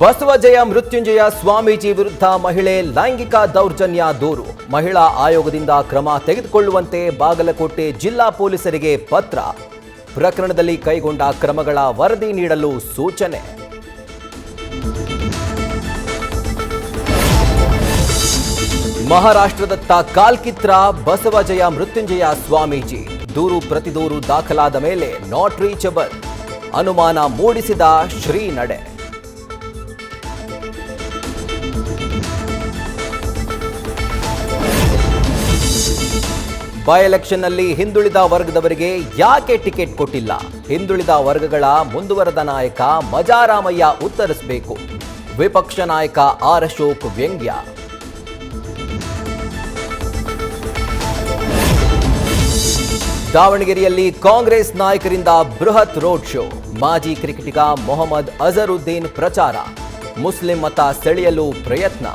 ಬಸವಜಯ ಮೃತ್ಯುಂಜಯ ಸ್ವಾಮೀಜಿ ವಿರುದ್ಧ ಮಹಿಳೆ ಲೈಂಗಿಕ ದೌರ್ಜನ್ಯ ದೂರು. ಮಹಿಳಾ ಆಯೋಗದಿಂದ ಕ್ರಮ ತೆಗೆದುಕೊಳ್ಳುವಂತೆ ಬಾಗಲಕೋಟೆ ಜಿಲ್ಲಾ ಪೊಲೀಸರಿಗೆ ಪತ್ರ. ಪ್ರಕರಣದಲ್ಲಿ ಕೈಗೊಂಡ ಕ್ರಮಗಳ ವರದಿ ನೀಡಲು ಸೂಚನೆ. ಮಹಾರಾಷ್ಟ್ರದತ್ತ ಕಾಲ್ಕಿತ್ರ ಬಸವಜಯ ಮೃತ್ಯುಂಜಯ ಸ್ವಾಮೀಜಿ. ದೂರು ಪ್ರತಿದೂರು ದಾಖಲಾದ ಮೇಲೆ ನಾಟ್ ರೀಚಬಲ್. ಅನುಮಾನ ಮೂಡಿಸಿದ ಶ್ರೀ ನಡೆ. ಬೈ ಎಲೆಕ್ಷನ್ನಲ್ಲಿ ಹಿಂದುಳಿದ ವರ್ಗದವರಿಗೆ ಯಾಕೆ ಟಿಕೆಟ್ ಕೊಟ್ಟಿಲ್ಲ? ಹಿಂದುಳಿದ ವರ್ಗಗಳ ಮುಂದುವರೆದ ನಾಯಕ ಮಜಾರಾಮಯ್ಯ ಉತ್ತರಿಸಬೇಕು. ವಿಪಕ್ಷ ನಾಯಕ ಆರ್ ಅಶೋಕ್ ವ್ಯಂಗ್ಯ. ದಾವಣಗೆರೆಯಲ್ಲಿ ಕಾಂಗ್ರೆಸ್ ನಾಯಕರಿಂದ ಬೃಹತ್ ರೋಡ್ ಶೋ. ಮಾಜಿ ಕ್ರಿಕೆಟಿಗ ಮೊಹಮ್ಮದ್ ಅಜರುದ್ದೀನ್ ಪ್ರಚಾರ. ಮುಸ್ಲಿಂ ಮತ ಸೆಳೆಯಲು ಪ್ರಯತ್ನ.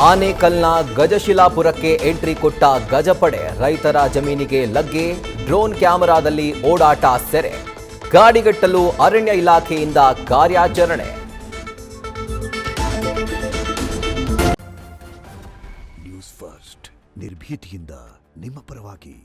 ಆನೇಕಲ್ನ ಗಜಶಿಲಾಪುರಕ್ಕೆ ಎಂಟ್ರಿ ಕೊಟ್ಟ ಗಜಪಡೆ. ರೈತರ ಜಮೀನಿಗೆ ಲಗ್ಗೆ. ಡ್ರೋನ್ ಕ್ಯಾಮೆರಾದಲ್ಲಿ ಓಡಾಟ ಸೆರೆ. ಗಾಡಿಗಟ್ಟಲು ಅರಣ್ಯ ಇಲಾಖೆಯಿಂದ ಕಾರ್ಯಾಚರಣೆ. ನ್ಯೂಸ್ ಫಸ್ಟ್ ನಿರ್ಭೀತಿಯಿಂದ ನಿಮ್ಮ ಪರವಾಗಿ.